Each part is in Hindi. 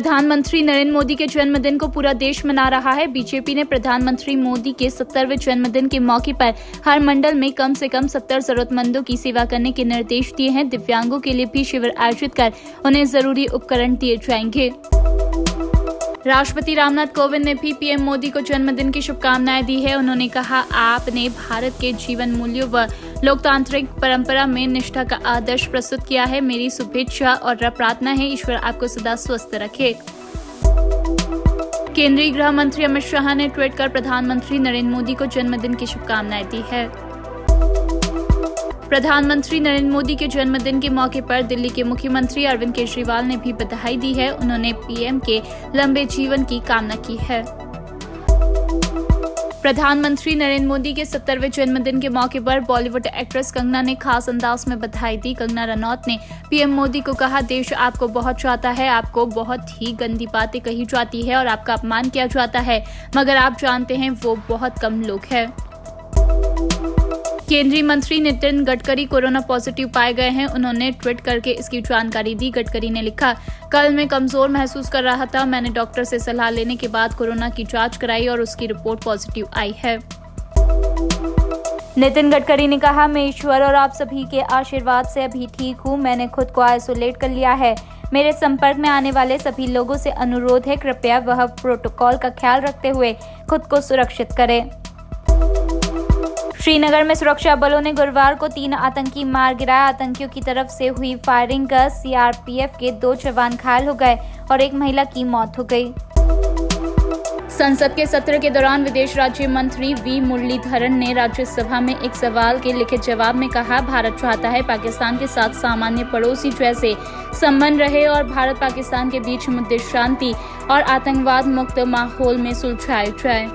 प्रधानमंत्री नरेंद्र मोदी के जन्मदिन को पूरा देश मना रहा है। बीजेपी ने प्रधानमंत्री मोदी के 70वें जन्मदिन के मौके पर हर मंडल में कम से कम 70 जरूरतमंदों की सेवा करने के निर्देश दिए हैं। दिव्यांगों के लिए भी शिविर आयोजित कर उन्हें जरूरी उपकरण दिए जाएंगे। राष्ट्रपति रामनाथ कोविंद ने भी पीएम मोदी को जन्मदिन की शुभकामनाएं दी है। उन्होंने कहा, आपने भारत के जीवन मूल्यों व लोकतांत्रिक परंपरा में निष्ठा का आदर्श प्रस्तुत किया है। मेरी शुभेच्छा और प्रार्थना है, ईश्वर आपको सदा स्वस्थ रखे। केंद्रीय गृह मंत्री अमित शाह ने ट्वीट कर प्रधानमंत्री नरेंद्र मोदी को जन्मदिन की शुभकामनाएं दी है। प्रधानमंत्री नरेंद्र मोदी के जन्मदिन के मौके पर दिल्ली के मुख्यमंत्री अरविंद केजरीवाल ने भी बधाई दी है। उन्होंने पीएम के लंबे जीवन की कामना की है। प्रधानमंत्री नरेंद्र मोदी के 70वें जन्मदिन के मौके पर बॉलीवुड एक्ट्रेस कंगना ने खास अंदाज में बधाई दी। कंगना रनौत ने पीएम मोदी को कहा, देश आपको बहुत चाहता है, आपको बहुत ही गंदी बातें कही जाती है और आपका अपमान किया जाता है, मगर आप जानते हैं वो बहुत कम लोग हैं। केंद्रीय मंत्री नितिन गडकरी कोरोना पॉजिटिव पाए गए हैं। उन्होंने ट्वीट करके इसकी जानकारी दी। गडकरी ने लिखा, कल मैं कमजोर महसूस कर रहा था। मैंने डॉक्टर से सलाह लेने के बाद कोरोना की जांच कराई और उसकी रिपोर्ट पॉजिटिव आई है। नितिन गडकरी ने कहा, मैं ईश्वर और आप सभी के आशीर्वाद से अभी ठीक हूँ। मैंने खुद को आइसोलेट कर लिया है। मेरे संपर्क में आने वाले सभी लोगों से अनुरोध है, कृपया वह प्रोटोकॉल का ख्याल रखते हुए खुद को सुरक्षित करें। श्रीनगर में सुरक्षा बलों ने गुरुवार को 3 आतंकी मार गिराए। आतंकियों की तरफ से हुई फायरिंग का सीआरपीएफ के 2 जवान घायल हो गए और एक महिला की मौत हो गई। संसद के सत्र के दौरान विदेश राज्य मंत्री वी मुरलीधरन ने राज्यसभा में एक सवाल के लिखित जवाब में कहा, भारत चाहता है पाकिस्तान के साथ सामान्य पड़ोसी जैसे संबंध रहे और भारत पाकिस्तान के बीच मुद्दे शांति और आतंकवाद मुक्त माहौल में सुलझाए जाए।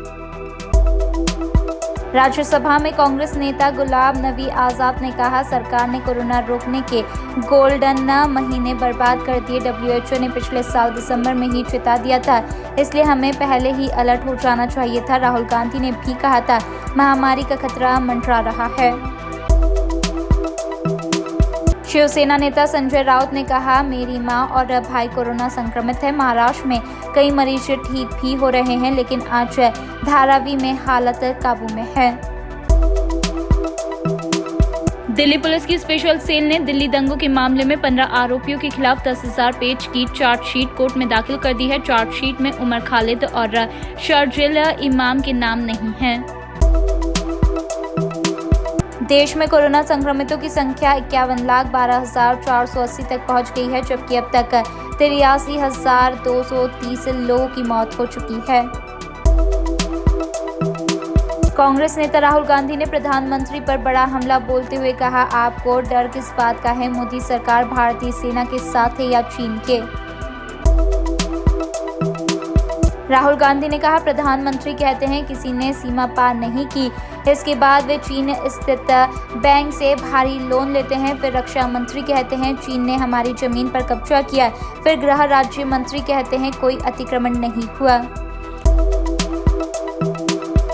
राज्यसभा में कांग्रेस नेता गुलाम नबी आजाद ने कहा, सरकार ने कोरोना रोकने के गोल्डन महीने बर्बाद कर दिए। WHO ने पिछले साल दिसंबर में ही चेता दिया था, इसलिए हमें पहले ही अलर्ट हो जाना चाहिए था। राहुल गांधी ने भी कहा था, महामारी का खतरा मंडरा रहा है। शिवसेना नेता संजय राउत ने कहा, मेरी मां और भाई कोरोना संक्रमित है। महाराष्ट्र में कई मरीज ठीक भी हो रहे हैं, लेकिन आज धारावी में हालत काबू में है। दिल्ली पुलिस की स्पेशल सेल ने दिल्ली दंगों के मामले में 15 आरोपियों के खिलाफ 10,000 पेज की चार्जशीट कोर्ट में दाखिल कर दी है। चार्जशीट में उमर खालिद और शर्जिल इमाम के नाम नहीं हैं। देश में कोरोना संक्रमितों की संख्या 51,12,480 तक पहुंच गई है, जबकि अब तक 83,230 लोगों की मौत हो चुकी है। कांग्रेस नेता राहुल गांधी ने प्रधानमंत्री पर बड़ा हमला बोलते हुए कहा, आपको डर किस बात का है? मोदी सरकार भारतीय सेना के साथ है या चीन के? राहुल गांधी ने कहा, प्रधानमंत्री कहते हैं किसी ने सीमा पार नहीं की। इसके बाद वे चीन स्थित बैंक से भारी लोन लेते हैं। फिर रक्षा मंत्री कहते हैं चीन ने हमारी जमीन पर कब्जा किया। फिर गृह राज्य मंत्री कहते हैं कोई अतिक्रमण नहीं हुआ।